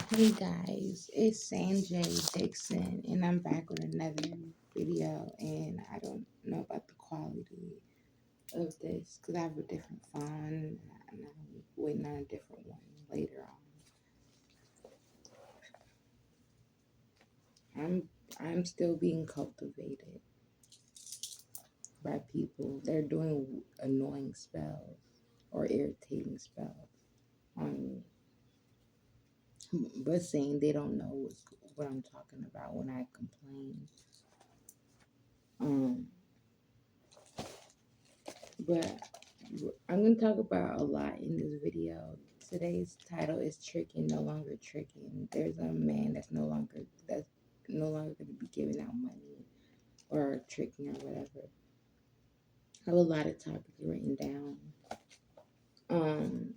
Hey guys, it's Sanjay Dixon, and I'm back with another video. And I don't know about the quality of this because I have a different phone, and I'm waiting on a different one later on. I'm still being cultivated by people. They're doing annoying spells or irritating spells on me, but saying they don't know what I'm talking about when I complain. Um, but I'm going to talk about a lot in this video. Today's title is Trickin, no longer tricking. There's a man that's no longer going to be giving out money or tricking or whatever. I have a lot of topics written down. Um,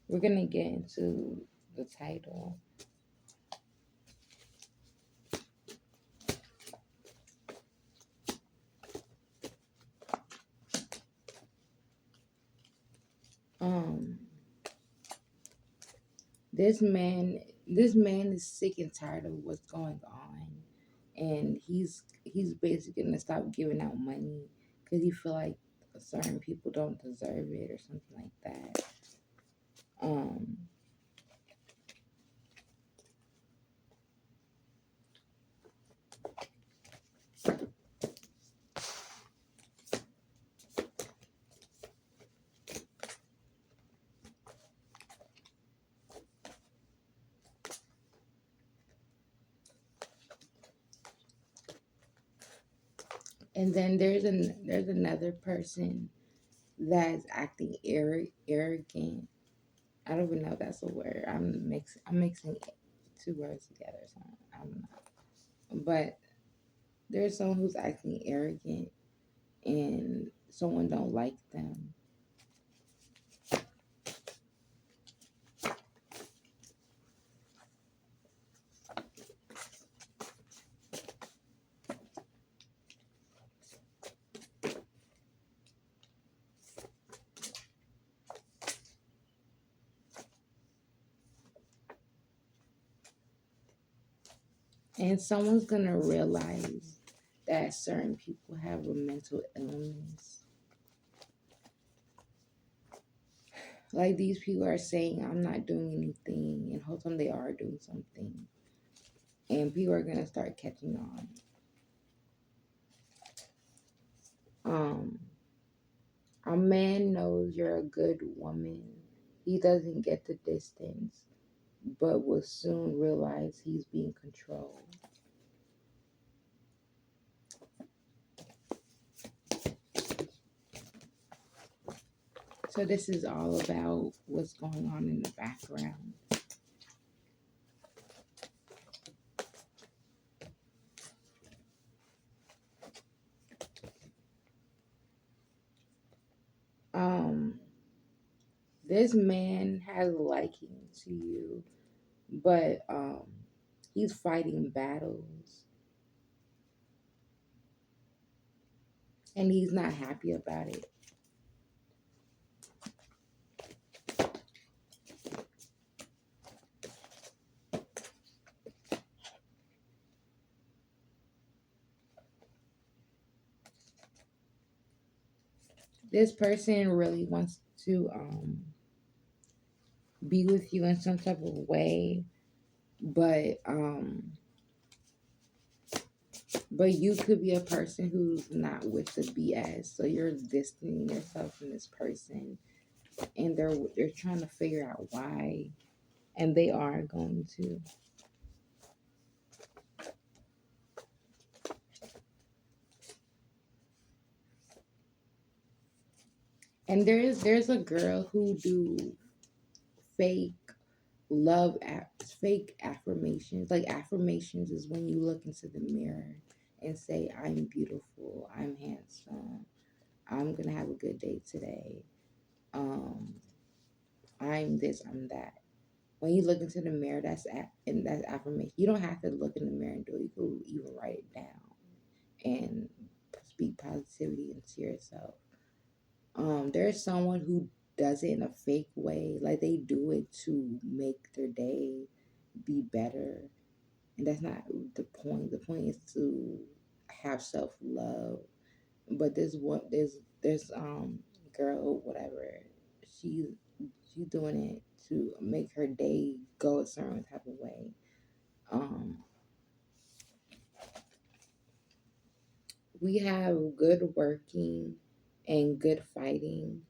we're going to get into the title. Um, this man is sick and tired of what's going on, and he's basically gonna stop giving out money because he feel like certain people don't deserve it or something like that. Um, and then there's another person that's acting arrogant. I don't even know if that's a word. I'm mixing two words together, so I don't know. But there's someone who's acting arrogant and someone don't like them. And someone's gonna realize that certain people have a mental illness. Like these people are saying, I'm not doing anything, and whole time they are doing something. And people are gonna start catching on. Um, a man knows you're a good woman. He doesn't get the distance, but will soon realize he's being controlled. So this is all about what's going on in the background. Um, this man has a liking to you, but he's fighting battles and he's not happy about it. This person really wants to be with you in some type of way, but you could be a person who's not with the BS, so you're distancing yourself from this person, and they're trying to figure out why, and they are going to. And there's a girl who do fake fake affirmations. Like affirmations is when you look into the mirror and say, I'm beautiful, I'm handsome, I'm gonna have a good day today, um I'm this, I'm that. When you look into the mirror, and that's affirmation. You don't have to look in the mirror and do it. You can even write it down and speak positivity into yourself. There's someone who does it in a fake way. Like they do it to make their day be better. And that's not the point. The point is to have self love. But there's girl, whatever, she she's doing it to make her day go a certain type of way. Um we have good working and good fighting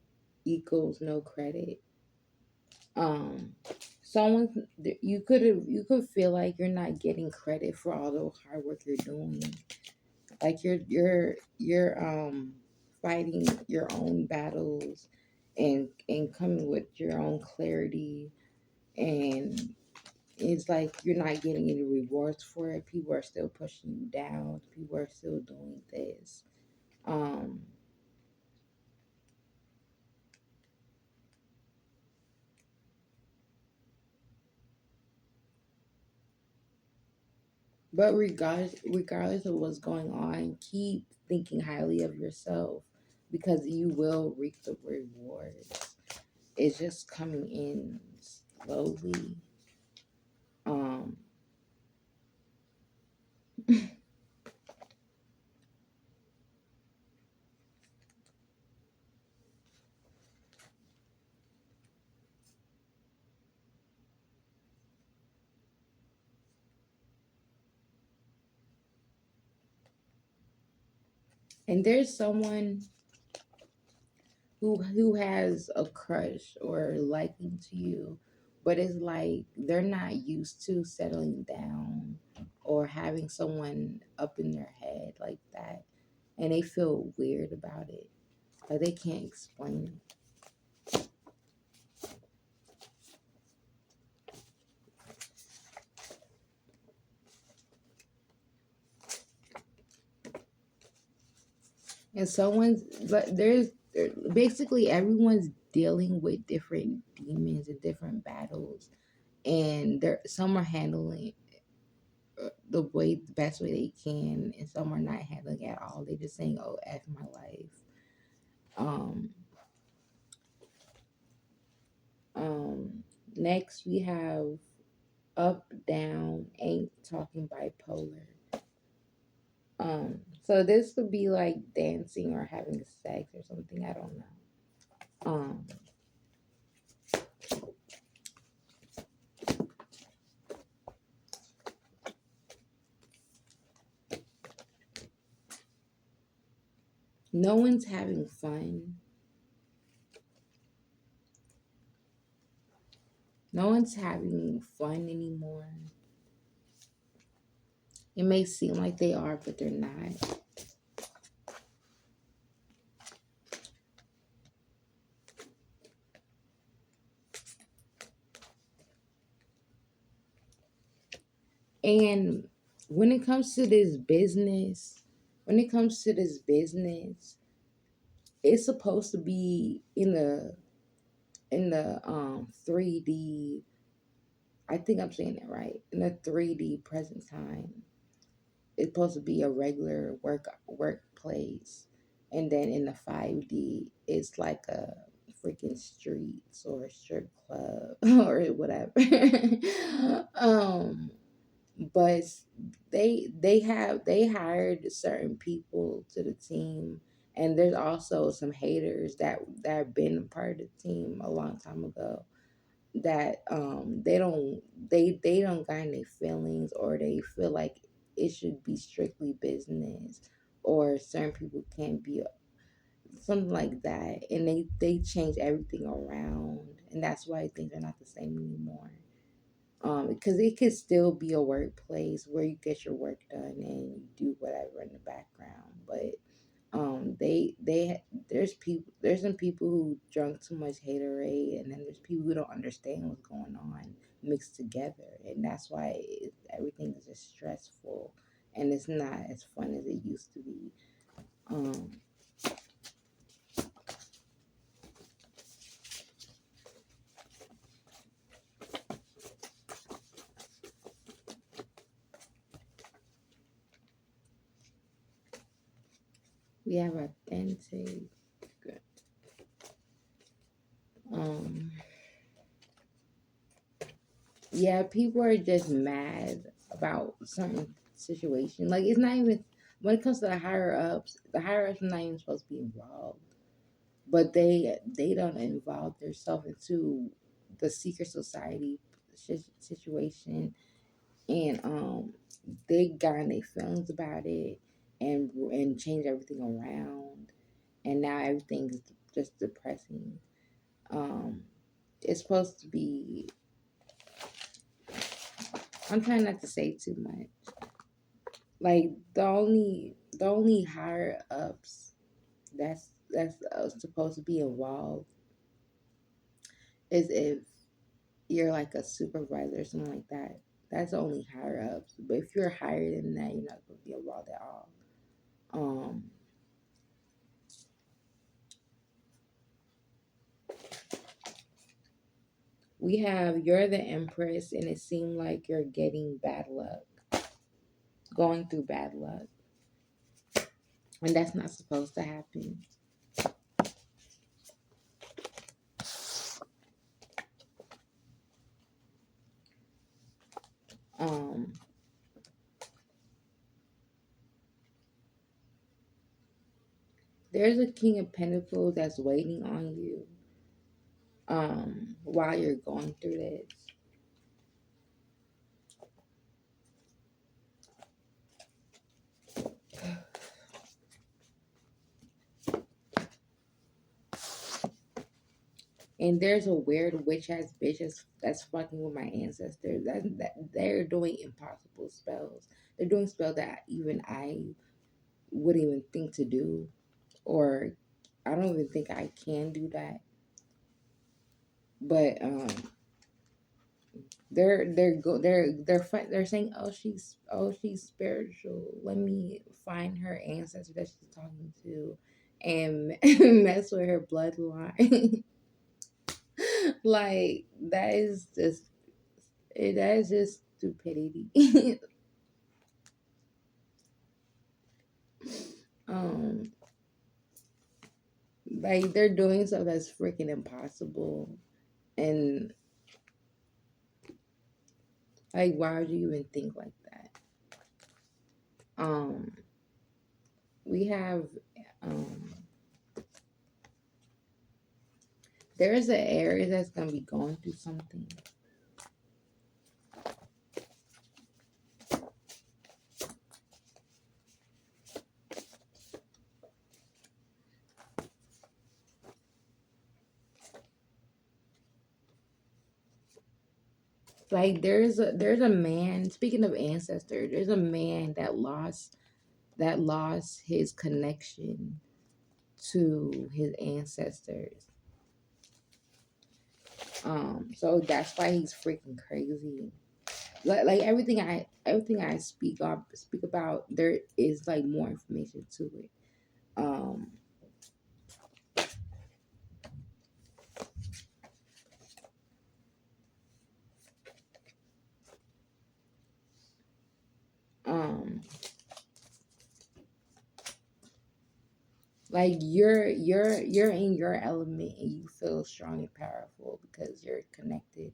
equals no credit. um Someone, you could feel like you're not getting credit for all the hard work you're doing, like you're fighting your own battles and coming with your own clarity, and it's like you're not getting any rewards for it. People are still pushing you down, people are still doing this. um But regardless of what's going on, keep thinking highly of yourself because you will reap the rewards. It's just coming in slowly. Um, and there's someone who has a crush or liking to you, but it's like they're not used to settling down or having someone up in their head like that, and they feel weird about it. Like they can't explain it. And someone's but basically everyone's dealing with different demons and different battles, and there some are handling the best way they can, and some are not handling at all. They just saying, "Oh, f my life." Um, um. Next we have up, down, ain't talking bipolar. So this could be like dancing or having sex or something. I don't know. Um, no one's having fun. No one's having fun anymore. It may seem like they are, but they're not. And when it comes to this business, when it comes to this business, it's supposed to be in the 3D. I think I'm saying it right. In the 3D present time, it's supposed to be a regular workplace, and then in the 5D, it's like a freaking streets or a strip club or whatever. um, but they hired certain people to the team, and there's also some haters that have been a part of the team a long time ago, that they don't got any feelings, or they feel like it should be strictly business, or certain people can't be something like that, and they change everything around, and that's why things are not the same anymore. Because it could still be a workplace where you get your work done and you do whatever in the background, but there's some people who drunk too much haterade, and then there's people who don't understand what's going on mixed together, and that's why everything is just stressful, and it's not as fun as it used to be. um we have authentic. yeah, people are just mad about certain situation. Like it's not even when it comes to the higher ups are not even supposed to be involved. But they don't involve themselves into the secret society situation, and they got in their feelings about it, and change everything around, and now everything is just depressing. Um, it's supposed to be. I'm trying not to say too much. Like the only higher ups that's supposed to be involved is if you're like a supervisor or something like that. That's only higher ups. But if you're higher than that, you're not going to be involved at all. Um, we have you're the empress, and it seemed like you're getting bad luck, going through bad luck, and that's not supposed to happen. Um, there's a king of pentacles that's waiting on you. While you're going through this. And there's a weird witch ass bitch that's fucking with my ancestors. That they're doing impossible spells. They're doing spells that even I wouldn't even think to do, or I don't even think I can do that. But they're saying, oh she's spiritual. Let me find her ancestor that she's talking to, and mess with her bloodline. Like that is just stupidity. um, like they're doing stuff that's freaking impossible, and like why would you even think like that? Um, we have um, there's an area that's gonna be going through something. Like there's a man. Speaking of ancestor, there's a man that lost his connection to his ancestors. So that's why he's freaking crazy. Like everything I speak about, there is like more information to it. Um, um, like you're in your element and you feel strong and powerful because you're connected.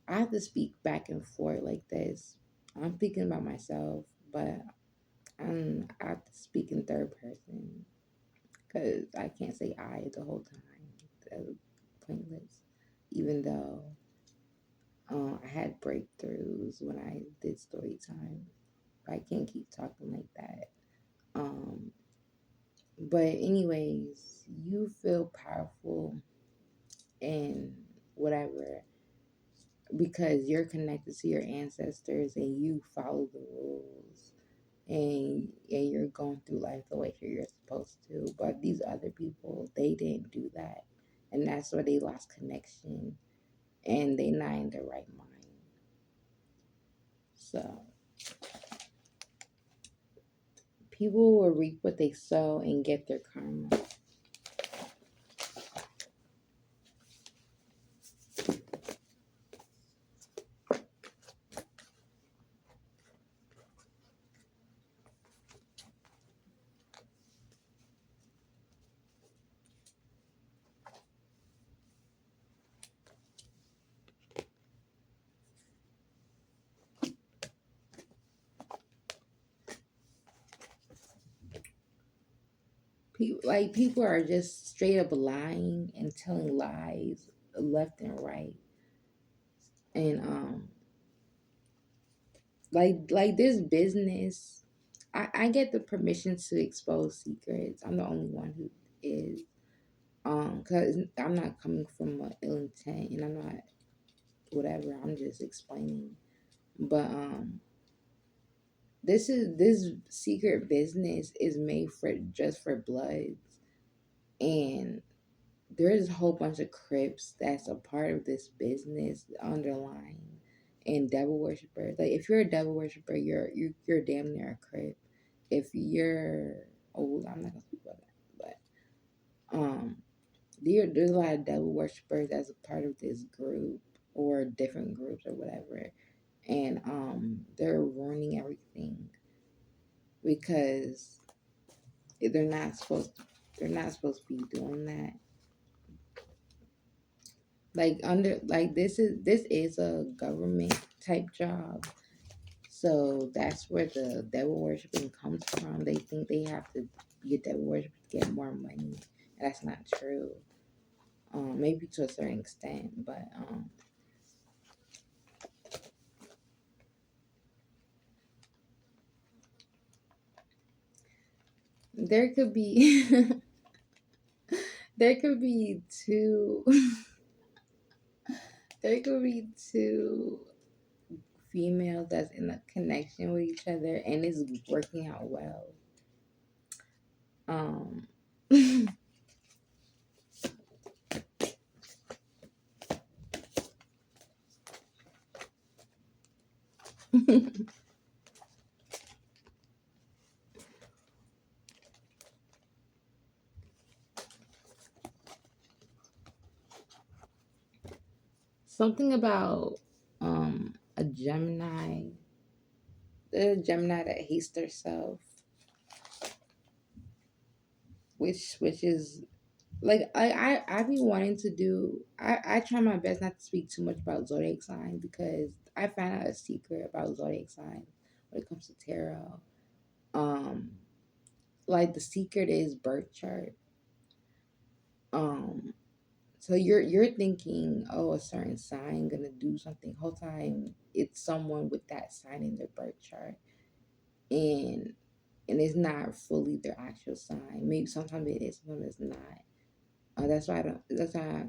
I have to speak back and forth like this. I'm thinking about myself, but I have to speak in third person because I can't say I the whole time. That's pointless. Even though I had breakthroughs when I did story time. I can't keep talking like that. Um, but anyways, you feel powerful and whatever because you're connected to your ancestors and you follow the rules, and you're going through life the way you're supposed to. But these other people, they didn't do that, and that's why they lost connection and they not in their right mind. So people will reap what they sow and get their karma. People are just straight up lying and telling lies left and right, and like this business, I get the permission to expose secrets. I'm the only one who is, because I'm not coming from an ill intent, and I'm not whatever. I'm just explaining, but this secret business is made for just for bloods, and there's a whole bunch of Crips that's a part of this business underlying, and devil worshippers. Like if you're a devil worshiper, you're damn near a Crip. If you're I'm not gonna speak about that, but there's a lot of devil worshippers as a part of this group or different groups or whatever, and they're ruining everything because they're not supposed to, they're not supposed to be doing that. Like under like this is a government type job, so that's where the devil worshiping comes from. They think they have to be a devil worshiper to get more money. That's not true. Maybe to a certain extent, but there could be there could be two there could be two females that's in a connection with each other and it's working out well. Um something about a Gemini, the Gemini that hates herself, which is like I be wanting to do. I try my best not to speak too much about zodiac sign because I found out a secret about zodiac sign when it comes to tarot. Um, like the secret is birth chart. Um, so you're thinking, oh, a certain sign gonna do something. Whole time it's someone with that sign in their birth chart, and it's not fully their actual sign. Maybe sometimes it is, sometimes it's not. That's why I don't. That's why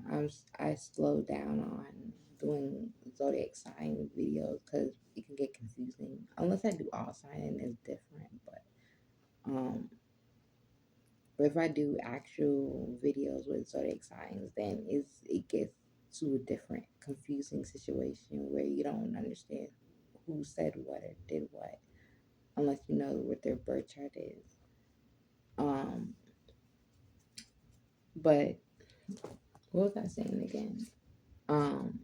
I slow down on doing zodiac sign videos because it can get confusing. Unless I do all sign, it's different. Um, but if I do actual videos with zodiac signs, then it gets to a different confusing situation where you don't understand who said what or did what unless you know what their birth chart is. Um, but what was I saying again? Um,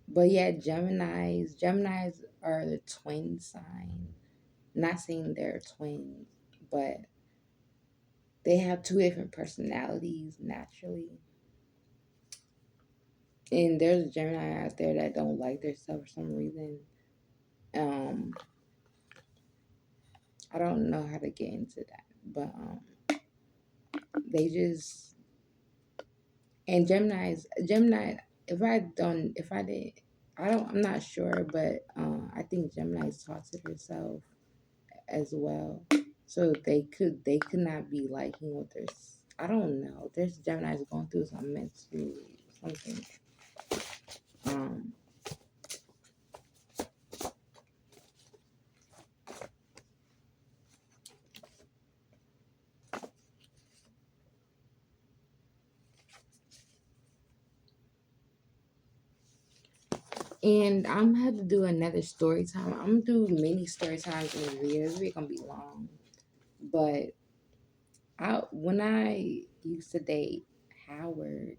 but yeah, Geminis are the twin sign. Not saying they're twins, but they have two different personalities naturally. And there's a Gemini out there that don't like themselves for some reason. Um, I don't know how to get into that, but they just and Gemini. If I did, I'm not sure, but I think Gemini's talk to herself as well, so they could not be liking what there's. I don't know. There's Gemini's going through some mental something. Um, and I'm gonna have to do another story time. I'm gonna do many story times in the video. This video gonna be long, but when I used to date Howard,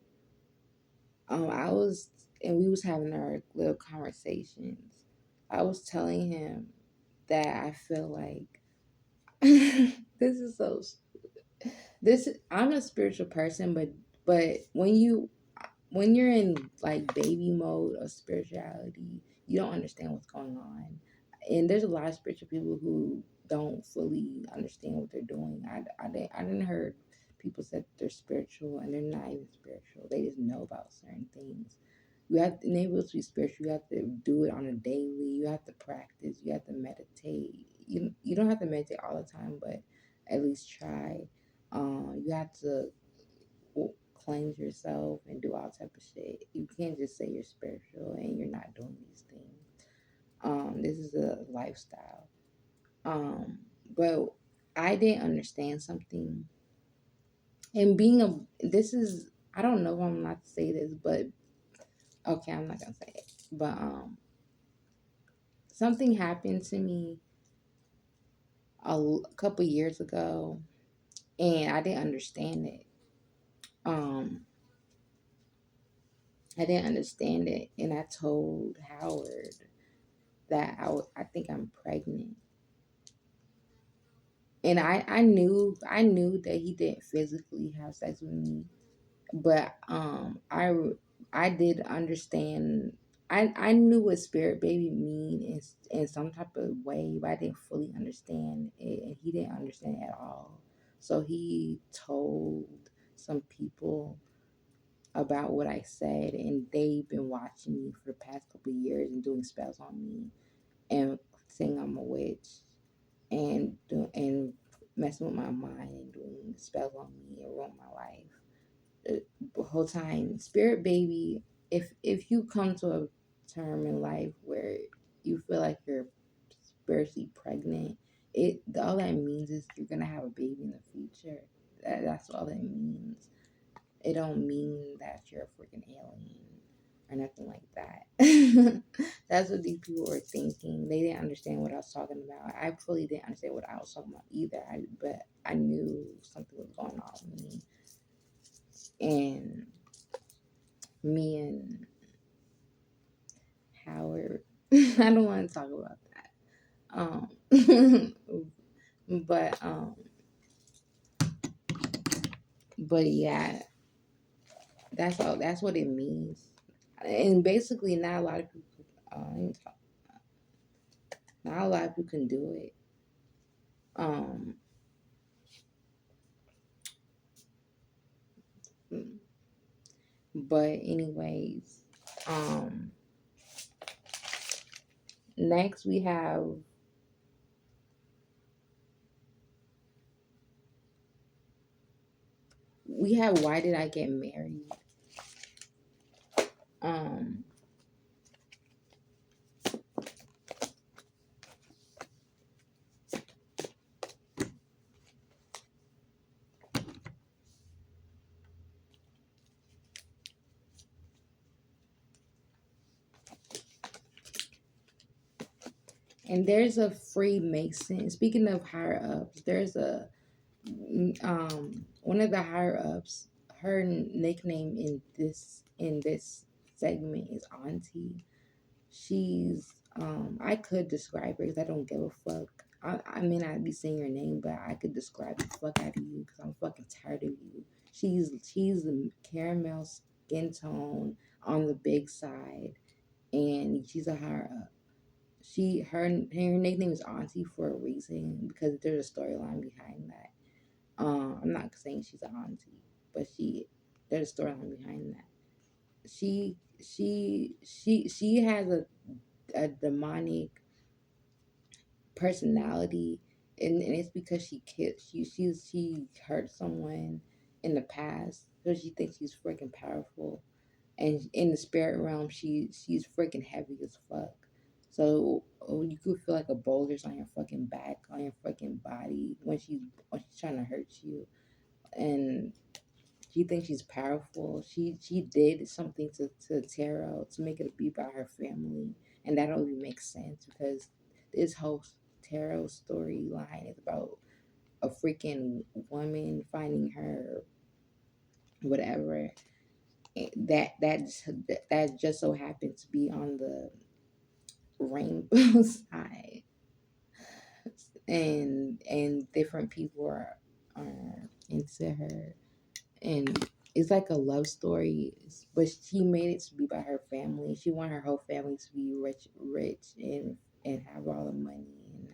I was and we was having our little conversations. I was telling him that I feel like this is so this I'm a spiritual person, but when you're in like baby mode of spirituality, you don't understand what's going on. and there's a lot of spiritual people who don't fully understand what they're doing. I didn't heard people say they're spiritual and they're not even spiritual. They just know about certain things. You have to enable to be spiritual. You have to do it on a daily. You have to practice. You have to meditate. You don't have to meditate all the time, but at least try. You have to cleanse yourself and do all type of shit. You can't just say you're spiritual and you're not doing these things. This is a lifestyle. Um, but I didn't understand something. And being a this is I don't know if I'm not to say this, but okay, I'm not gonna say it. But something happened to me couple years ago, and I didn't understand it. Um, I didn't understand it, and I told Howard that I think I'm pregnant, and I knew that he didn't physically have sex with me, but I did understand. I knew what spirit baby mean in some type of way, but I didn't fully understand it, and he didn't understand it at all. So he told some people about what I said, and they've been watching me for the past couple of years and doing spells on me and saying I'm a witch and messing with my mind and doing spells on me and ruin my life the whole time. Spirit baby, if you come to a term in life where you feel like you're spiritually pregnant, it all that means is you're gonna have a baby in the future. That's all that means. It don't mean that you're a freaking alien or nothing like that. That's what these people were thinking. They didn't understand what I was talking about. I fully didn't understand what I was talking about either. But I knew something was going on with me. And me and Howard, I don't want to talk about that. But but yeah, that's all. That's what it means. And basically, not a lot of people. Not a lot of people can do it. Um, but anyways, um, next we have why did I get married? Um, and there's a Freemason. Speaking of higher ups, there's a one of the higher ups. Her nickname in this segment is Auntie. She's I could describe her because I don't give a fuck. I may not be saying her name, but I could describe the fuck out of you because I'm fucking tired of you. She's a caramel skin tone on the big side, and she's a higher up. Her nickname is Auntie for a reason because there's a storyline behind that. I'm not saying she's an auntie, but there's a storyline behind that. She has a demonic personality, and it's because she hurt someone in the past, so she thinks she's freaking powerful, and in the spirit realm, she's freaking heavy as fuck. So you could feel like a boulder's on your fucking back, on your fucking body when she's trying to hurt you, and she thinks she's powerful. She did something to Tarot to make it be about her family, and that don't even make sense because this whole Tarot storyline is about a freaking woman finding her whatever that just so happened to be on the rainbow side, and different people are into her, and it's like a love story, but she made it to be about her family. She wanted her whole family to be rich, and and have all the money, and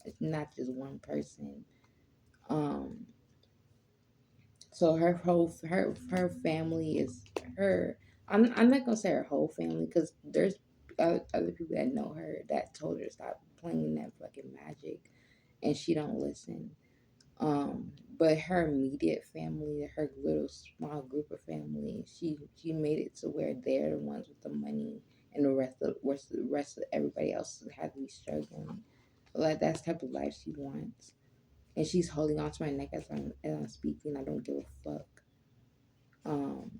it's not just one person. Um, so her family is her. I'm not gonna say her whole family because there's other people that know her that told her to stop playing that fucking magic, and she don't listen. But her immediate family, her little small group of family, she made it to where they're the ones with the money, and the rest of everybody else had to be struggling. Like that's the type of life she wants, and she's holding on to my neck as I'm speaking. I don't give a fuck. Um,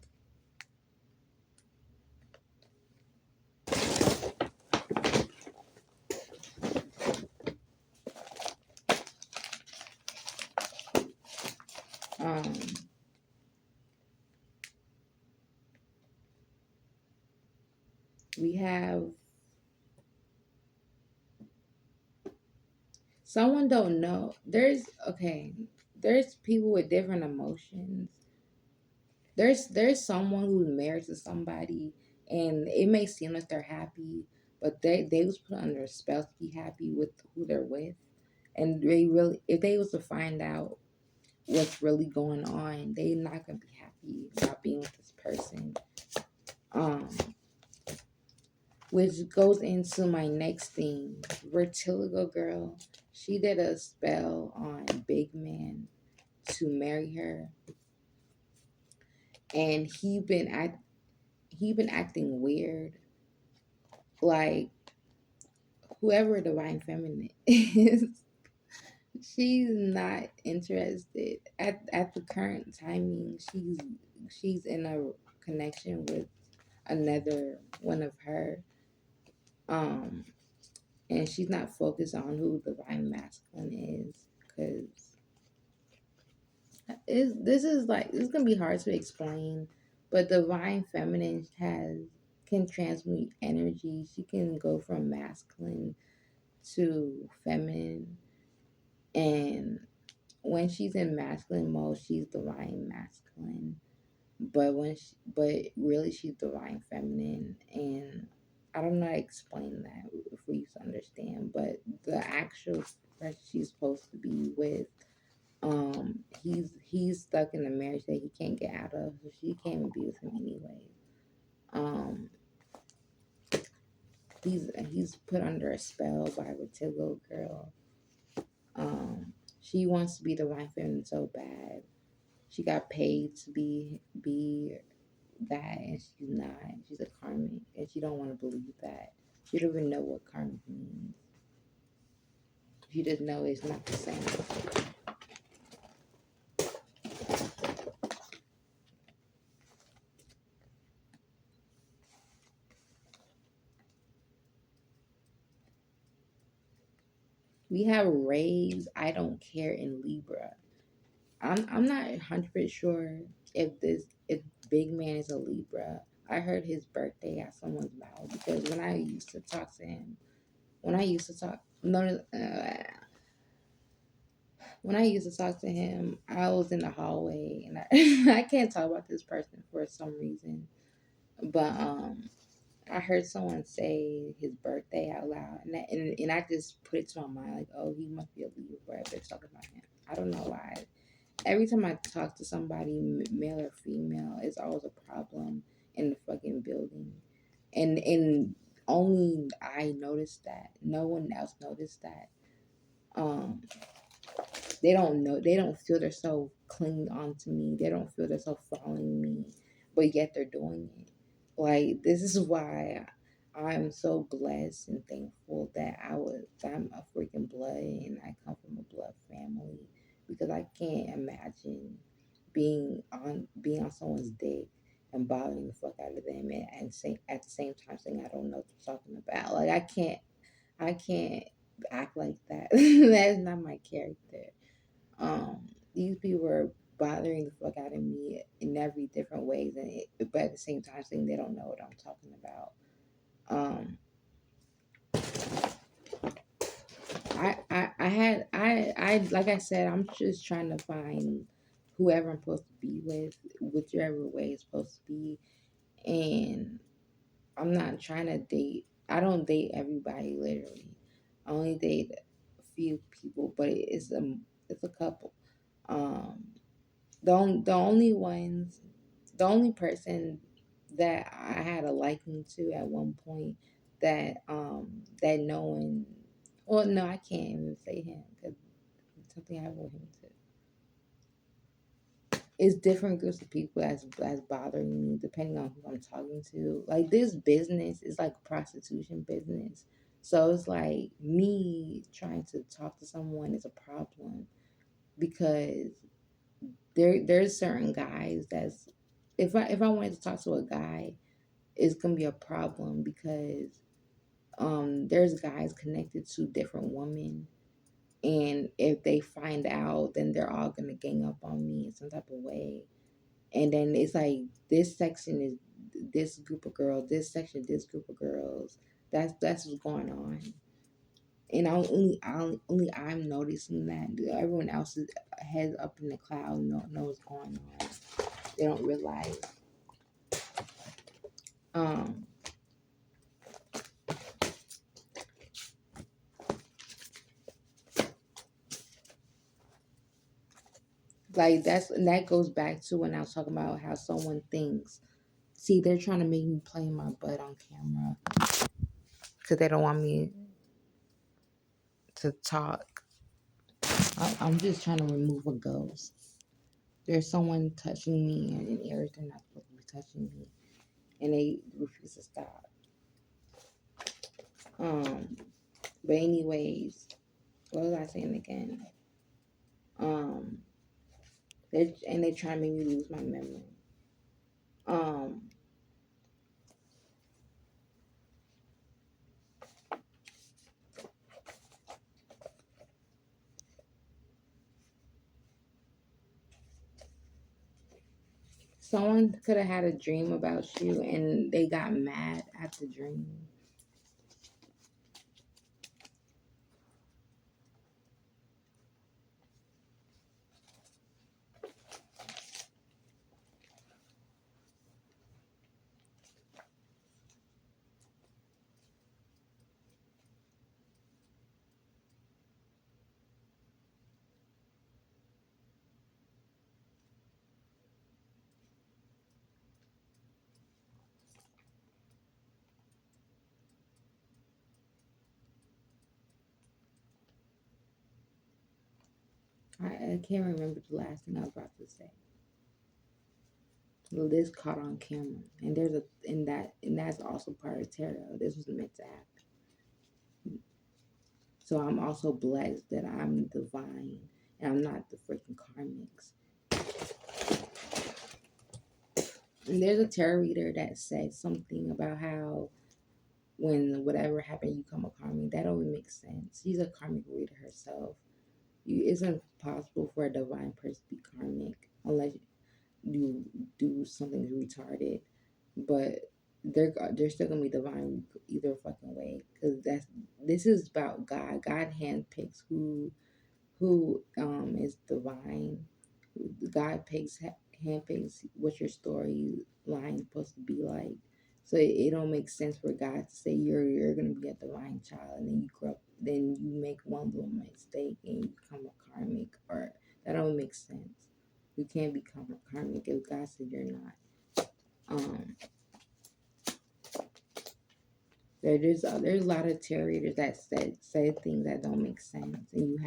um, we have someone don't know. There's people with different emotions. There's someone who's married to somebody, and it may seem like they're happy, but they was put under a spell to be happy with who they're with, and they really, if they was to find out what's really going on, they not gonna be happy about being with this person. Um, which goes into my next thing. Vertigo girl, she did a spell on Big Man to marry her, and he been acting weird, like whoever divine feminine is. She's not interested at the current timing. She's in a connection with another one of her, um and she's not focused on who divine masculine is, because this is gonna be hard to explain, but divine feminine can transmute energy. She can go from masculine to feminine, and when she's in masculine mode, she's divine masculine. But really, she's divine feminine, and I don't know how to explain that for you to understand. But the actual person she's supposed to be with, he's stuck in a marriage that he can't get out of, so she can't even be with him anyway. Um, he's put under a spell by a Vertigo girl. Um, she wants to be divine feminine so bad. She got paid to be that, and she's not. She's a karmic, and she don't want to believe that. She don't even know what karmic means. She just know it's not the same. We have Ray's I don't care in Libra. I'm not 100% sure if Big Man is a Libra. I heard his birthday at someone's mouth, because when I used to talk to him, when I used to talk no when I used to talk to him, I was in the hallway, and I can't talk about this person for some reason, but I heard someone say his birthday out loud, and I just put it to my mind like, oh, he must be a Libra if they're talking about him. I don't know why. Every time I talk to somebody, male or female, it's always a problem in the fucking building, and only I noticed that. No one else noticed that. Um, they don't know. They don't feel they're so clinging on to me. They don't feel they're so following me, but yet they're doing it. Like, this is why I'm so blessed and thankful that I'm a freaking blood, and I come from a blood family, because I can't imagine being on someone's dick and bothering the fuck out of them, and say at the same time saying I don't know what they're talking about. Like, I can't act like that. That is not my character. These people are bothering the fuck out of me in every different ways, but at the same time saying they don't know what I'm talking about. Um, I like I said, I'm just trying to find whoever I'm supposed to be with, whichever way it's supposed to be, and I'm not trying to date. I don't date everybody, literally. I only date a few people, but it's a couple. Um, the only ones, the only person that I had a liking to at one point that knowing, well, no, I can't even say him because something happened with him too. It's different groups of people that's bothering me depending on who I'm talking to. Like this business is like prostitution business. So it's like me trying to talk to someone is a problem because there's certain guys that's if I wanted to talk to a guy, it's gonna be a problem because there's guys connected to different women, and if they find out then they're all gonna gang up on me in some type of way. And then it's like this section is this group of girls, this section this group of girls. That's what's going on. And only I'm noticing that. Everyone else's head up in the cloud know what's going on. They don't realize. Um, like that goes back to when I was talking about how someone thinks. See, they're trying to make me play my butt on camera because they don't want me to talk. I'm just trying to remove a ghost. There's someone touching me in an area they're not supposed to be touching me, and they refuse to stop. Um, but anyways, what was I saying again? Um, they try to make me lose my memory. Um, someone could have had a dream about you, and they got mad at the dream. I can't remember the last thing I was about to say. Well, this caught on camera, and there's a and that's also part of tarot. This was meant to happen. So I'm also blessed that I'm divine and I'm not the freaking karmics. And there's a tarot reader that said something about how when whatever happened, you come a karmic. That don't make sense. She's a karmic reader herself. It's impossible for a divine person to be karmic unless you do something retarded. But they're still gonna be divine either fucking way because this is about God. God handpicks who is divine. God picks handpicks what your storyline supposed to be like. So it don't make sense for God to say you're gonna be a divine child and then you grow up, then you make one little mistake and you become a karmic, or that don't make sense. You can't become a karmic if God said you're not. Um, there's a lot of tarot readers that say things that don't make sense, and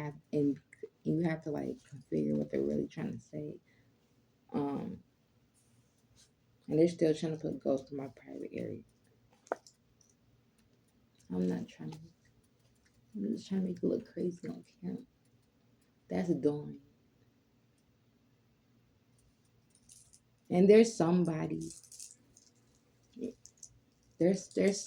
you have to like configure what they're really trying to say. Um, and they're still trying to put ghosts in my private area. I'm not trying to. I'm just trying to make it look crazy on camera. That's doing. And there's somebody there's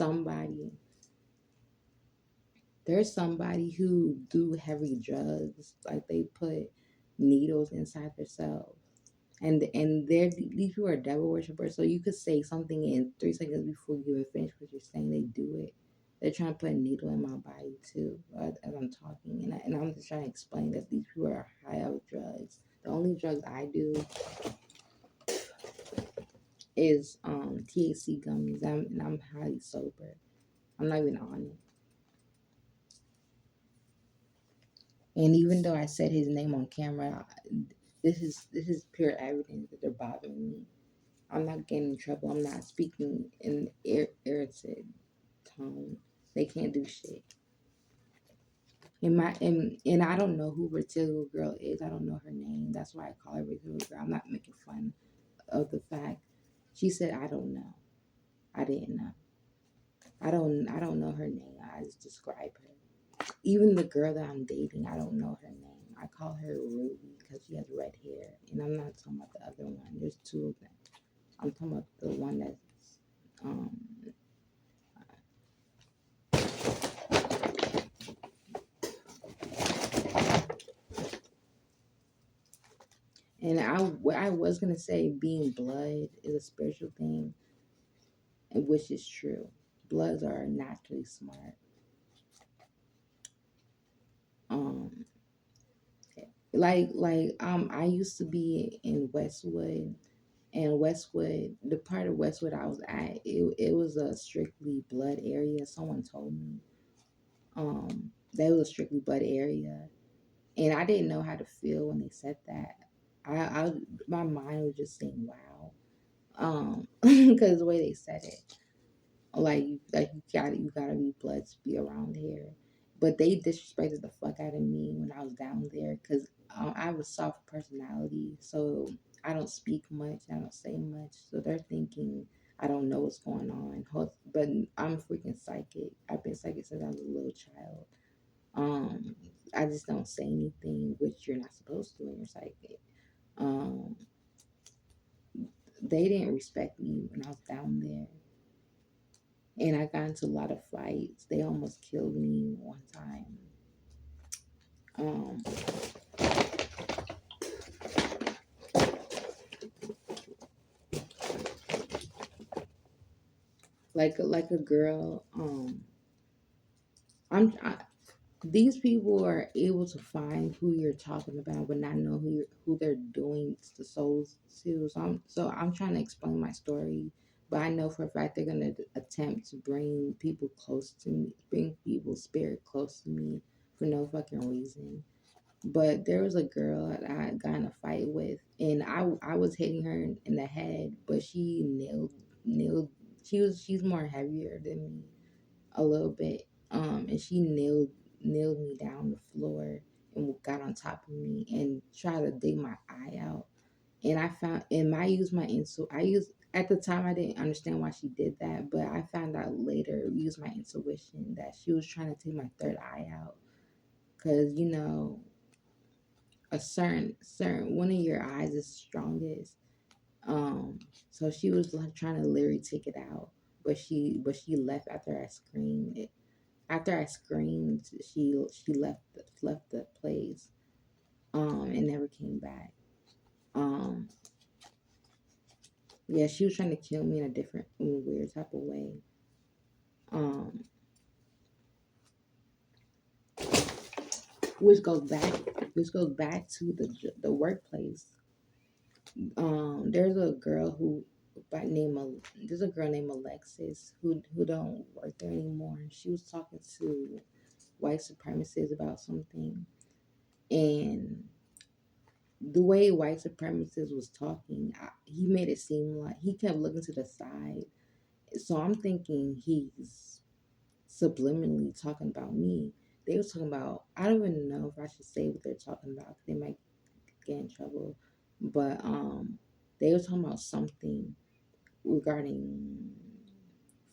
somebody who do heavy drugs, like they put needles inside themselves. And these people are devil worshippers. So you could say something in 3 seconds before you even finish what you're saying. They do it. They're trying to put a needle in my body too as I'm talking, and I'm just trying to explain that these people are high of drugs. The only drugs I do is THC gummies. And I'm highly sober. I'm not even on it. And even though I said his name on camera, this is pure evidence that they're bothering me. I'm not getting in trouble. I'm not speaking in irritated tone. They can't do shit. And I don't know who Vertigo Girl is. I don't know her name. That's why I call her Vertigo Girl. I'm not making fun of the fact. She said I don't know. I didn't know. I don't know her name. I just describe her. Even the girl that I'm dating, I don't know her name. I call her Ruby because she has red hair. And I'm not talking about the other one. There's two of them. I'm talking about the one that's um and I was gonna say being blood is a spiritual thing, and which is true. Bloods are naturally smart. Um, I used to be in Westwood, and Westwood, the part of Westwood I was at, it was a strictly blood area. Someone told me that was a strictly blood area, and I didn't know how to feel when they said that. I my mind was just saying wow, because the way they said it. You gotta be blood to be around here. But they disrespected the fuck out of me when I was down there because I have a soft personality, so I don't speak much, I don't say much. So they're thinking I don't know what's going on. But I'm freaking psychic. I've been psychic since I was a little child. Um, I just don't say anything, which you're not supposed to when you're psychic. Um, they didn't respect me when I was down there. And I got into a lot of fights. They almost killed me one time. Um, like a girl. I, these people are able to find who you're talking about, but not know who they're doing the souls to. So I'm trying to explain my story, but I know for a fact they're gonna attempt to bring people close to me, bring people's spirit close to me for no fucking reason. But there was a girl that I got in a fight with, and I was hitting her in the head, but she nailed. She's more heavier than me a little bit, and she nailed me down the floor and got on top of me and tried to dig my eye out. And I found, and I used my I used at the time I didn't understand why she did that, but I found out later, used my intuition that she was trying to take my third eye out, cause a certain one of your eyes is strongest. Um, so she was like trying to literally take it out, but she left after I screamed. After I screamed, she left the place. And never came back. Um, yeah, she was trying to kill me in a different, weird type of way. Um, which goes back, to the workplace. There's a girl who by name of there's a girl named Alexis who don't work there anymore. She was talking to white supremacists about something, and the way white supremacist was talking, he made it seem like he kept looking to the side. So I'm thinking he's subliminally talking about me. They was talking about, I don't even know if I should say what they're talking about. They might get in trouble, but they were talking about something regarding,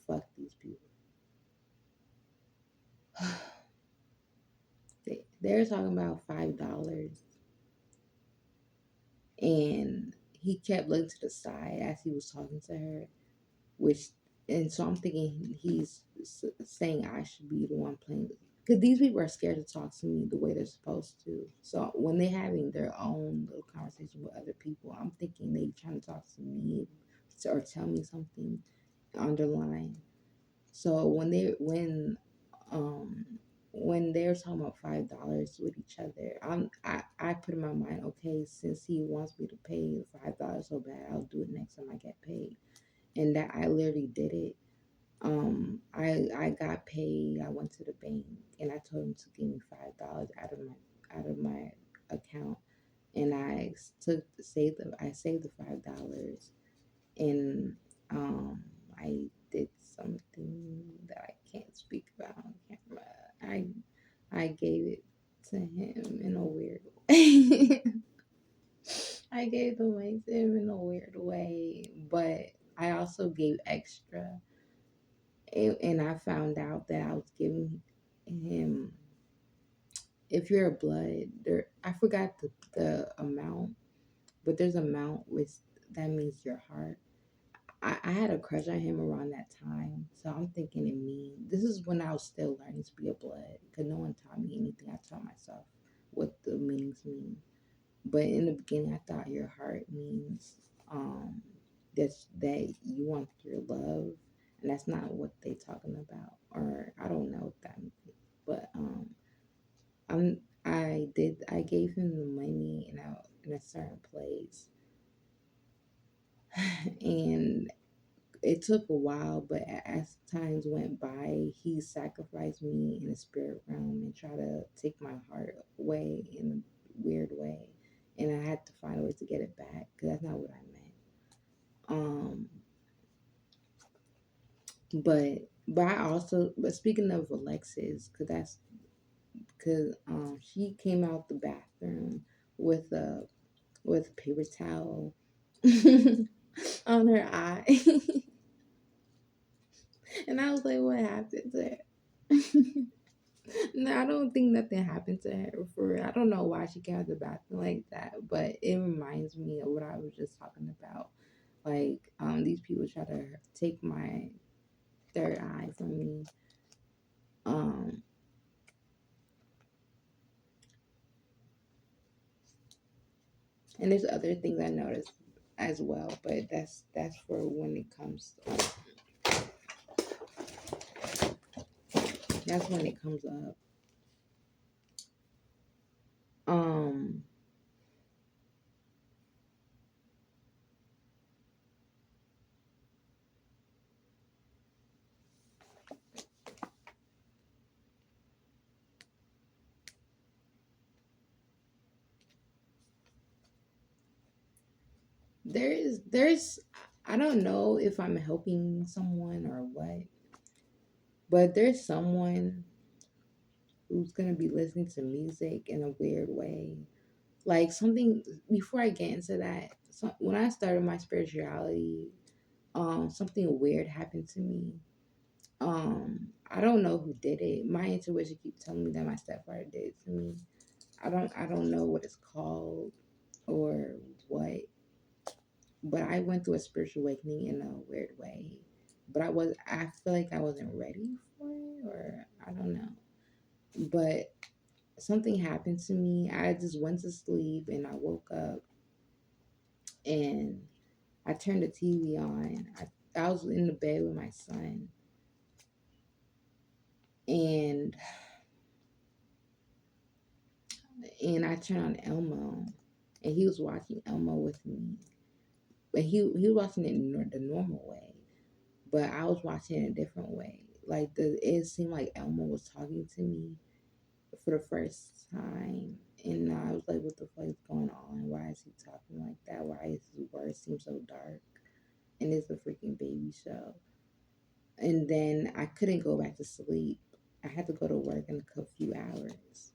fuck these people. They were talking about $5, and he kept looking to the side as he was talking to her, which, and so I'm thinking he's saying I should be the one playing, because these people are scared to talk to me the way they're supposed to. So when they're having their own little conversation with other people, I'm thinking they trying to talk to me or tell me something underlying. So um when they're talking about $5 with each other, I put in my mind, okay, since he wants me to pay $5 so bad, I'll do it next time I get paid. And that I literally did it. I got paid. I went to the bank and I told him to give me $5 out of out of my account, and I saved the $5, and I did something that I can't speak about on camera. I gave it to him in a weird way. I gave the money to him in a weird way, but I also gave extra. And I found out that I was giving him, if you're a blood, there, I forgot the amount, but there's amount which that means your heart. I had a crush on him around that time, so I'm thinking it means this is when I was still learning to be a blood because no one taught me anything. I taught myself what the meanings mean. But in the beginning, I thought your heart means um that you want your love, and that's not what they talking about. Or I don't know what that means, but I gave him the money in a certain place, and it took a while, but as times went by, he sacrificed me in the spirit realm and tried to take my heart away in a weird way. And I had to find a way to get it back because that's not what I meant. But I also, but speaking of Alexis, because she came out the bathroom with a paper towel on her eye. And I was like, what happened to her? No, I don't think nothing happened to her for real. I don't know why she came out the bathroom like that, but it reminds me of what I was just talking about. Like, these people try to take my third eye from me. Um, and there's other things I noticed as well, but that's for when it comes. That's when it comes up. Um, there's I don't know if I'm helping someone or what, but there's someone who's gonna be listening to music in a weird way. Like something before I get into that, when I started my spirituality, something weird happened to me. I don't know who did it. My intuition keeps telling me that my stepfather did it to me. I don't know what it's called or what, but I went through a spiritual awakening in a weird way. But I feel like I wasn't ready for it, or I don't know. But something happened to me. I just went to sleep and I woke up and I turned the TV on. I was in the bed with my son, and I turned on Elmo, and he was watching Elmo with me. But he was watching it in the normal way, but I was watching it a different way. Like it seemed like Elmo was talking to me for the first time, and I was like, "What the fuck is going on? Why is he talking like that? Why is his words seem so dark?" And it's a freaking baby show. And then I couldn't go back to sleep. I had to go to work in a few hours.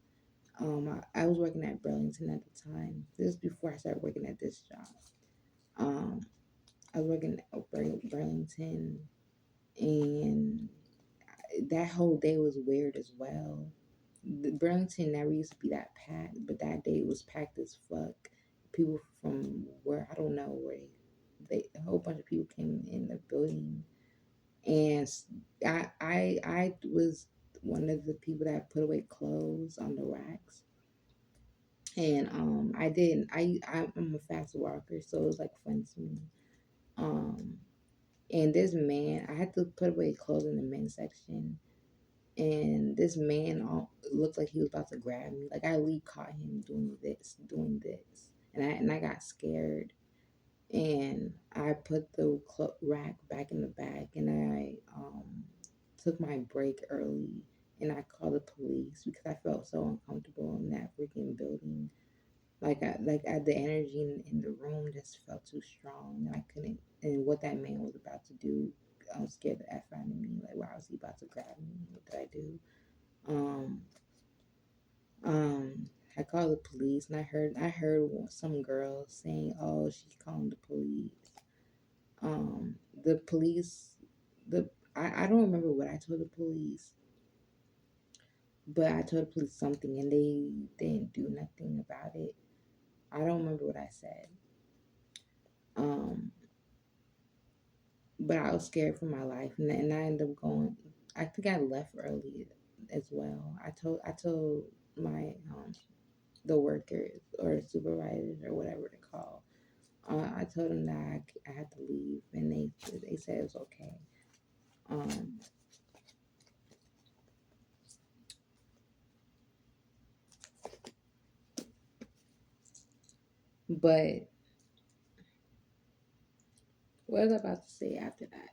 I was working at Burlington at the time. This is before I started working at this job. Um, I was working at Burlington, and that whole day was weird as well. The Burlington never used to be that packed, but that day it was packed as fuck. People from where I don't know where a whole bunch of people came in the building, and I was one of the people that put away clothes on the racks, and I didn't. I'm a fast walker, so it was like fun to me. Um, and this man, I had to put away clothes in the men's section, and this man looked like he was about to grab me. Like I really caught him doing this, and I got scared, and I put the rack back in the back, and I took my break early, and I called the police because I felt so uncomfortable in that freaking building. The energy in the room just felt too strong, and I couldn't. And what that man was about to do, scared the f out of me. Like, why was he about to grab me? What did I do? Um, um, I called the police, and I heard some girl saying, "Oh, she's calling the police." The police, the I don't remember what I told the police, but I told the police something, and they didn't do nothing about it. I don't remember what I said. Um, but I was scared for my life, and I ended up going. I think I left early as well. I told my the workers or supervisors or whatever they're called. I told them that I had to leave, and they said it was okay. Um, but what was I about to say after that?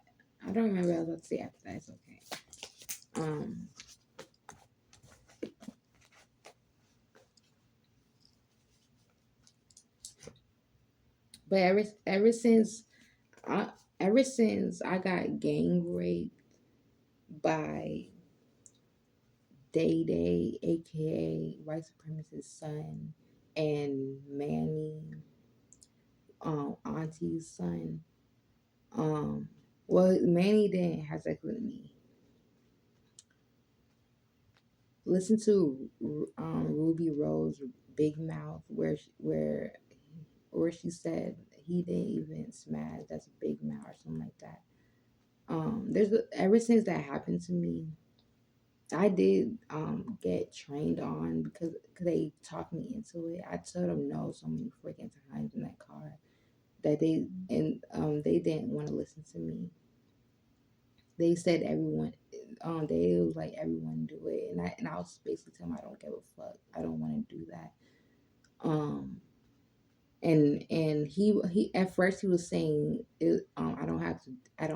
I don't remember what I was about to say after that. It's okay. Um, but I ever since I got gang raped by Day Day, aka white supremacist son, and Manny, auntie's son. Um, well, Manny didn't have sex with me. Listen to Ruby Rose Big Mouth, where she said he didn't even smash. That's a big mouth or something like that. Ever since that happened to me, I did get trained on because they talked me into it. I told them no so many freaking times in that car that they didn't want to listen to me. They said everyone they was like everyone do it, and I was basically telling them I don't give a fuck. I don't want to do that. Um and he at first he was saying it, I don't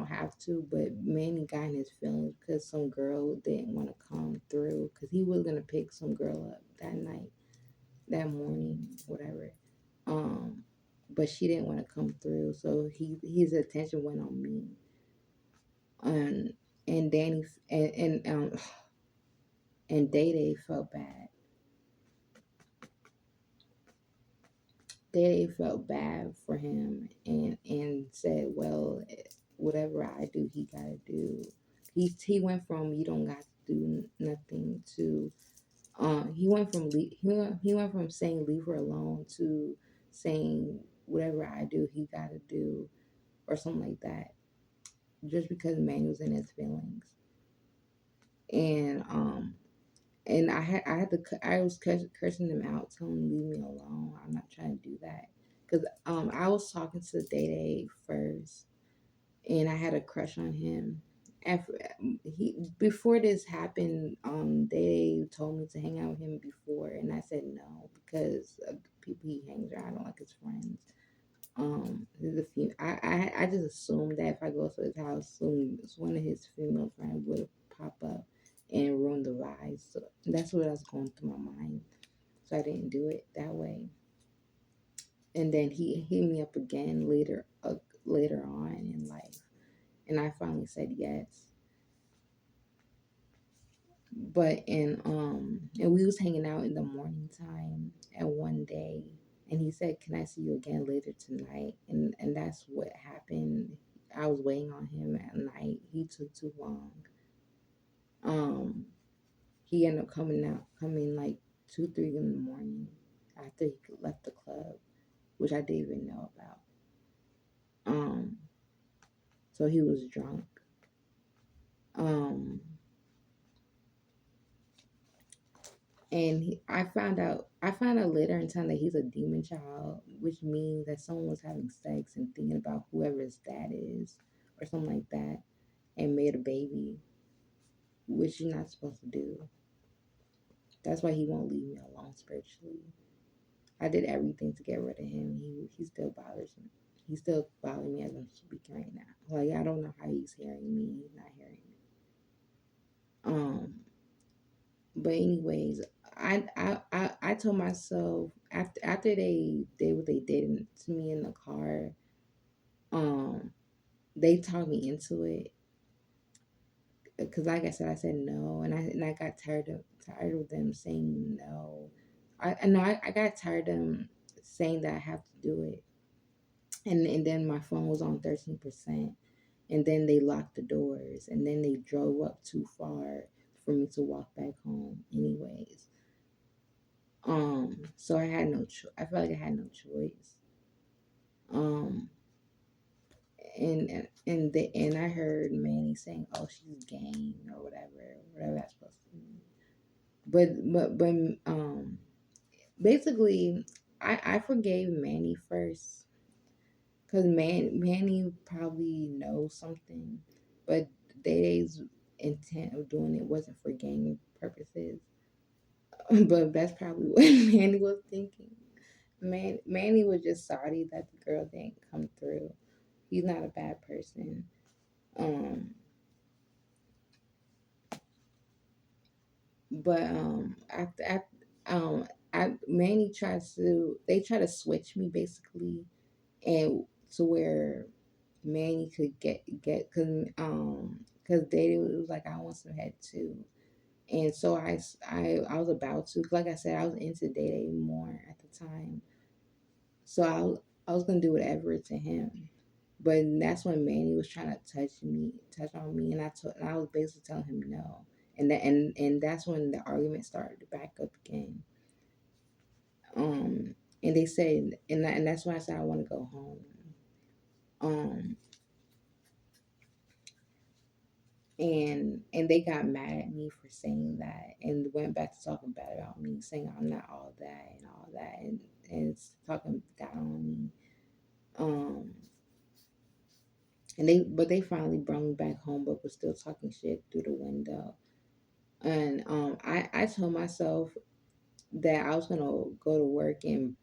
have to, but Manny got in his feelings because some girl didn't want to come through because he was gonna pick some girl up that night, that morning, whatever. um but she didn't want to come through, so his attention went on me. and and Danny and Day Day felt bad. They felt bad for him and said, "Well, whatever I do, he gotta do." He went from "you don't got to do nothing" to he went from saying "leave her alone" to saying "whatever I do, he gotta do" or something like that, just because man was in his feelings. And I was cursing him out, telling him leave me alone. I'm not trying to do that because I was talking to Day Day first, and I had a crush on him. After he before this happened, Day Day told me to hang out with him before, and I said no because of the people he hangs around. I don't like his friends. The female. I just assumed that if I go to his house, soon one of his female friends would pop up and ruin the vibe. So that's what I was going through my mind. So I didn't do it that way. And then he hit me up again later on in life, and I finally said yes. And we was hanging out in the morning time, and one day, and he said, "Can I see you again later tonight?" And that's what happened. I was waiting on him at night. He took too long. Um, he ended up coming like 2, 3 in the morning after he left the club, which I didn't even know about. Um, so he was drunk. Um, and I found out later in time that he's a demon child, which means that someone was having sex and thinking about whoever his dad is or something like that, and made a baby, which you're not supposed to do. That's why he won't leave me alone spiritually. I did everything to get rid of him. He still bothers me. He still bothers me as I'm speaking right now. Like, I don't know how he's hearing me. He's not hearing me. But anyways, I told myself after they did what they did to me in the car, um, they talked me into it because, like I said, I said no, and I got tired of them saying no. I know I got tired of them saying that I have to do it, and then my phone was on 13%, and then they locked the doors, and then they drove up too far for me to walk back home. Anyways, so I had no I felt like I had no choice. Um, and I heard Manny saying, "Oh, she's gang or whatever that's supposed to mean." But basically, I forgave Manny first because Manny probably knows something, but Day's intent of doing it wasn't for gang purposes. But that's probably what Manny was thinking. Manny was just sorry that the girl didn't come through. He's not a bad person. Um, but um, Manny tries to they try to switch me basically, and to where Manny could get because they was like I want some head too, and so I was about to, like I said, I was into Day more at the time, so I was gonna do whatever to him. But that's when Manny was trying to touch on me, and and I was basically telling him no, and that's when the argument started to back up again. Um, and they said, and that's why I said I want to go home. Um, and they got mad at me for saying that, and went back to talking bad about me, saying I'm not all that, and it's talking down on me. Um, and they finally brought me back home, but was still talking shit through the window. And I told myself that I was gonna go to work, and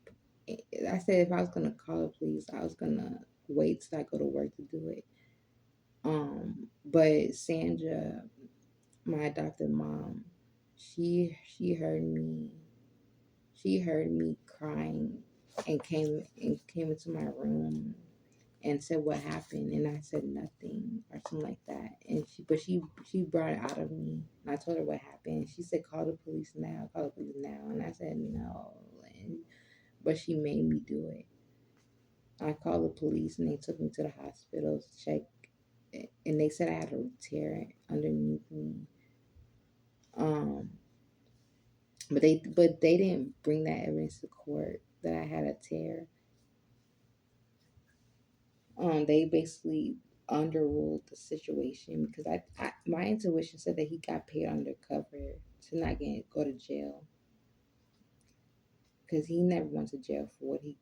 I said if I was gonna call the police, I was gonna wait till I go to work to do it. But Sandra, my adopted mom, she heard me. She heard me crying and came into my room and said what happened, and I said nothing or something like that. And she brought it out of me, and I told her what happened. She said call the police now, call the police now, and I said no, and but she made me do it. I called the police, and they took me to the hospital to check, and they said I had a tear underneath me. Um, but they didn't bring that evidence to court that I had a tear. They basically underruled the situation because my intuition said that he got paid undercover to not go to jail because he never went to jail for what he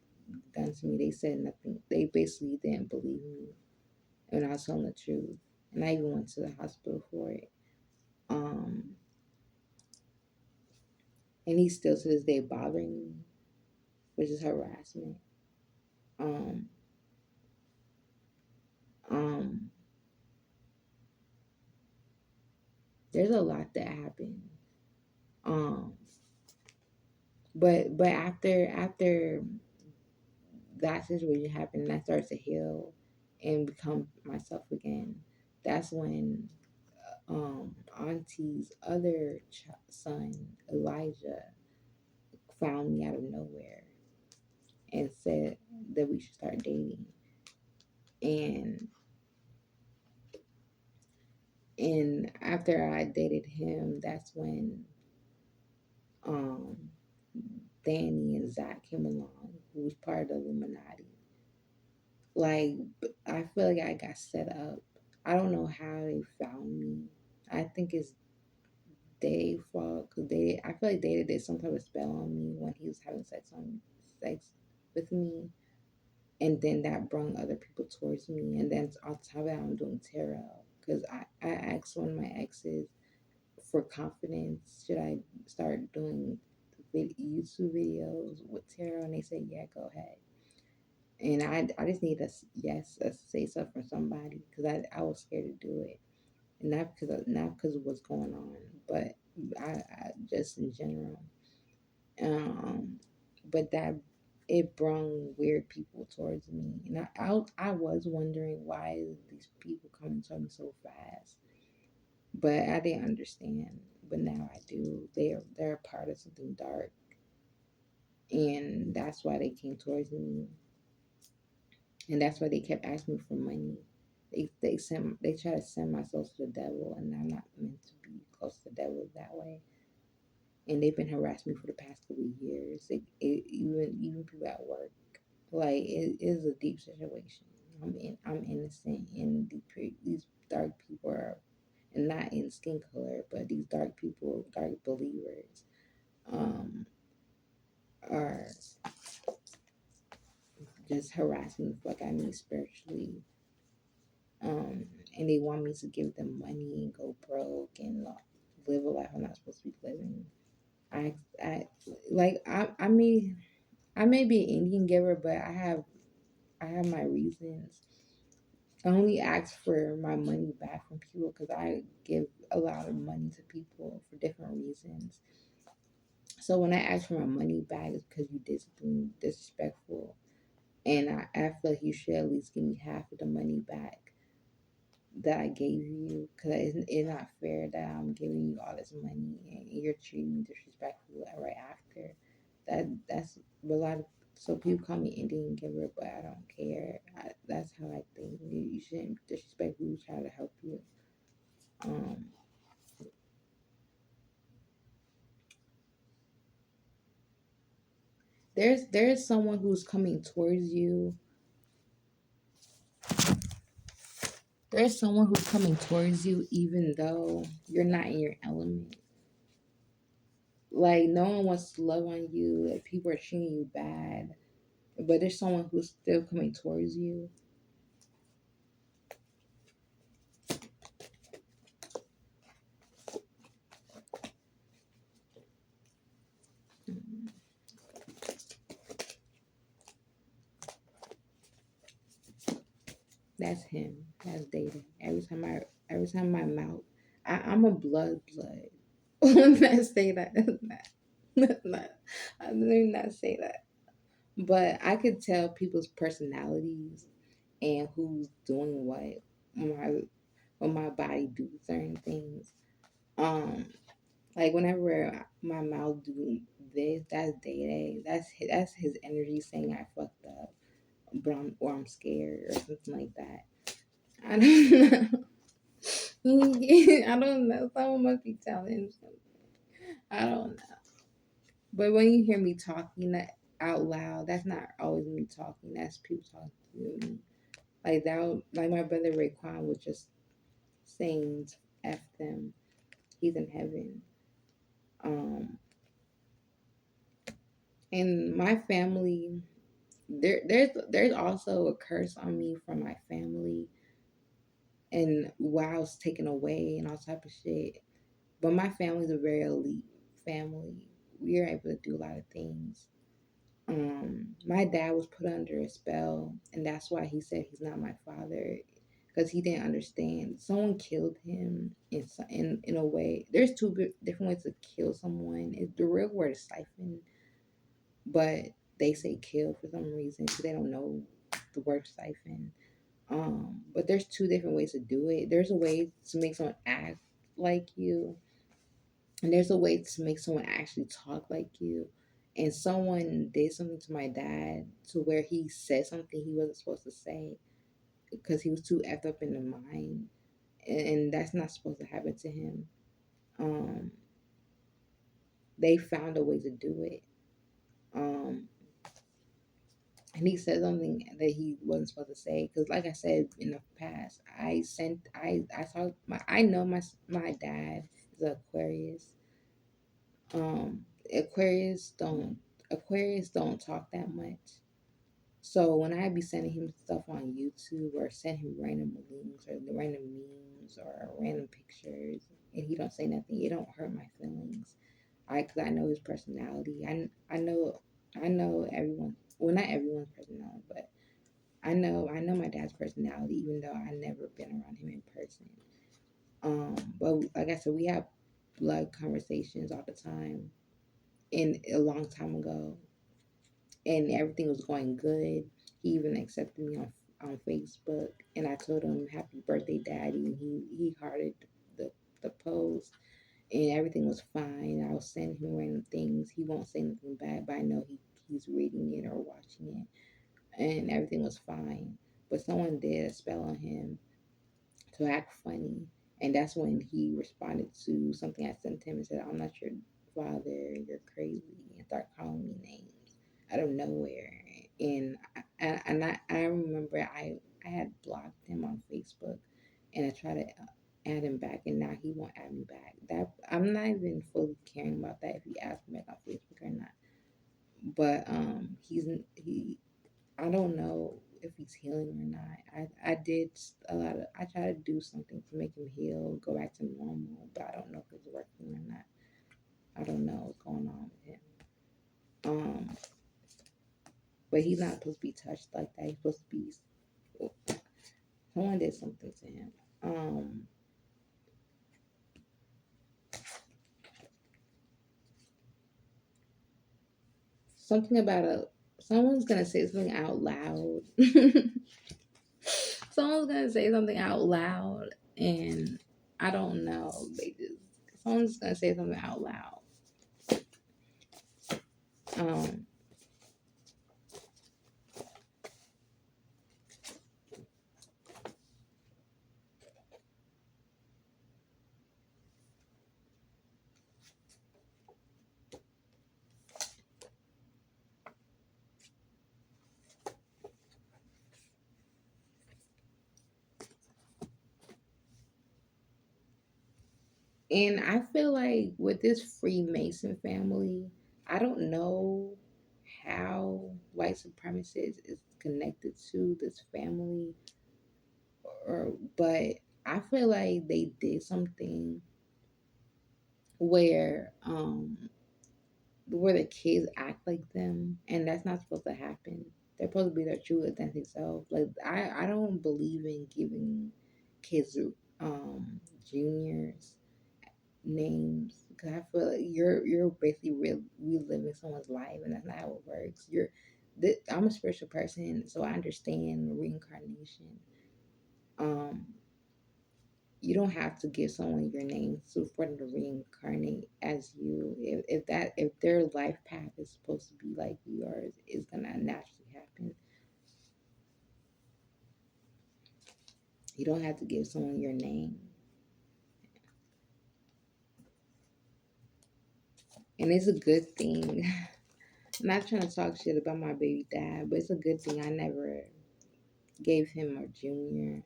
done to me. They said nothing. They basically didn't believe me when I was telling the truth, and I even went to the hospital for it. Um, and he's still to this day bothering me, which is harassment. Um, um, there's a lot that happened. Um, but after that situation happened and I started to heal and become myself again, that's when Auntie's other son, Elijah, found me out of nowhere and said that we should start dating. And and after I dated him, that's when um, Danny and Zach came along, who was part of the Illuminati. Like, I feel like I got set up. I don't know how they found me. I think it's their fault because they. I feel like they did some type of spell on me when he was having sex with me, and then that brought other people towards me. And then on top of that, I'm doing tarot because I asked one of my exes for confidence. Should I start doing YouTube videos with tarot? And they said, yeah, go ahead. And I just need a yes, a say so from somebody because I was scared to do it, and not because of what's going on, but I just in general. Um, but that it brung weird people towards me, and I was wondering why these people coming to me so fast, but I didn't understand. But now I do. They're a part of something dark, and that's why they came towards me, and that's why they kept asking me for money. They try to send my soul to the devil, and I'm not meant to be close to the devil that way. And they've been harassing me for the past couple of years. Even people at work, like it is a deep situation. I'm innocent, and these dark people are, and not in skin color, but these dark people, dark believers, um, are just harassing the fuck out of me spiritually. Um, and they want me to give them money and go broke and live a life I'm not supposed to be living. I like I may be an Indian giver, but I have my reasons. I only ask for my money back from people because I give a lot of money to people for different reasons. So when I ask for my money back, it's because you did something disrespectful, and I feel like you should at least give me half of the money back that I gave you, because it's not fair that I'm giving you all this money and you're treating me disrespectful right after. That's a lot of, so people call me Indian giver, but I don't care. That's how I think. You shouldn't disrespect people who try to help you. Um, there's someone who's coming towards you. There's someone who's coming towards you even though you're not in your element. Like no one wants to love on you. Like, people are treating you bad, but there's someone who's still coming towards you. That's him. That's Data. Every time my mouth, I'm a blood. Let me not say that. Let's not. Let me not say that. But I could tell people's personalities and who's doing what when my body do certain things. Um, like whenever my mouth do this, that's Day. That's his energy saying I fucked up, but I'm scared or something like that. I don't know. I don't know. Someone must be telling him something. I don't know. But when you hear me talking that out loud, that's not always me talking. That's people talking to me. Like that. Like my brother Raekwon was just saying, "F them." He's in heaven. Um, and my family, there's also a curse on me from my family, and while I was taken away and all type of shit. But my family's a very elite family. We are able to do a lot of things. My dad was put under a spell, and that's why he said he's not my father, because he didn't understand. Someone killed him in a way. There's different ways to kill someone. The real word is siphon, but they say kill for some reason because they don't know the word siphon. But there's two different ways to do it. There's a way to make someone act like you, and there's a way to make someone actually talk like you. And someone did something to my dad to where he said something he wasn't supposed to say because he was too effed up in the mind, and that's not supposed to happen to him. Um, they found a way to do it. Um, and he said something that he wasn't supposed to say because, like I said in the past, I talk my I know my dad is an Aquarius. Um, Aquarius don't Aquarius don't talk that much. So when I be sending him stuff on YouTube or send him random links or random memes or random pictures, and he don't say nothing, it don't hurt my feelings. Cause I know his personality. I know everyone. Well, not everyone's personality, but I know my dad's personality, even though I never been around him in person. But like I said, we have blood conversations all the time, and a long time ago, and everything was going good. He even accepted me on Facebook, and I told him happy birthday, daddy, and he hearted the the post, and everything was fine. I was sending him random things. He won't say anything bad, but I know he's reading it or watching it, and everything was fine. But someone did a spell on him to act funny, and that's when he responded to something I sent him and said, "I'm not your father. You're crazy," and start calling me names out of nowhere. And I remember I had blocked him on Facebook, and I tried to add him back, and now he won't add me back. That I'm not even fully caring about that if he adds me back on Facebook or not. But he I don't know if he's healing or not. I did a lot of I try to do something to make him heal, go back to normal, but I don't know if it's working or not. I don't know what's going on with him. But he's not supposed to be touched like that. He's supposed to be someone did something to him. Something about a someone's gonna say something out loud. Someone's gonna say something out loud, and I don't know. Someone's gonna say something out loud. Um, and I feel like with this Freemason family, I don't know how white supremacists is connected to this family, or but I feel like they did something where where the kids act like them, and that's not supposed to happen. They're supposed to be their true authentic self. Like I don't believe in giving kids juniors names, because I feel like you're basically reliving someone's life, and that's not how it works. I'm a spiritual person, so I understand reincarnation. Um, you don't have to give someone your name for them to reincarnate as you. If their life path is supposed to be like yours, it's gonna naturally happen. You don't have to give someone your name, and it's a good thing. I'm not trying to talk shit about my baby dad, but it's a good thing I never gave him a junior,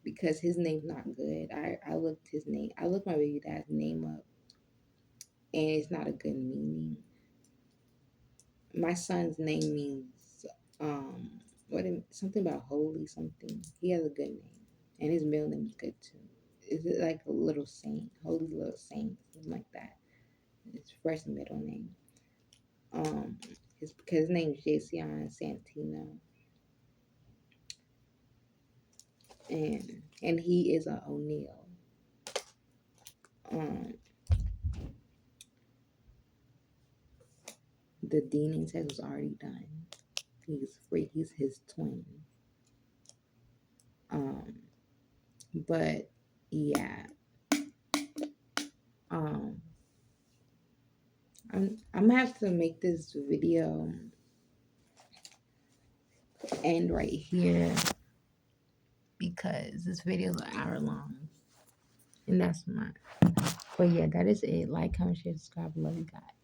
because his name's not good. I looked my baby dad's name up, and it's not a good meaning. My son's name means something about holy something. He has a good name, and his middle name is good too. Is it like a little saint, holy little saint, something like that? His first and middle name. Because his name is Jason Santino, and he is a O'Neill. Um, the DNA test was already done. He's free. He's his twin. Um, but yeah. Um, I'm gonna have to make this video end right here, because this video is an hour long, and that's not. But yeah, that is it. Like, comment, share, subscribe. Love you guys.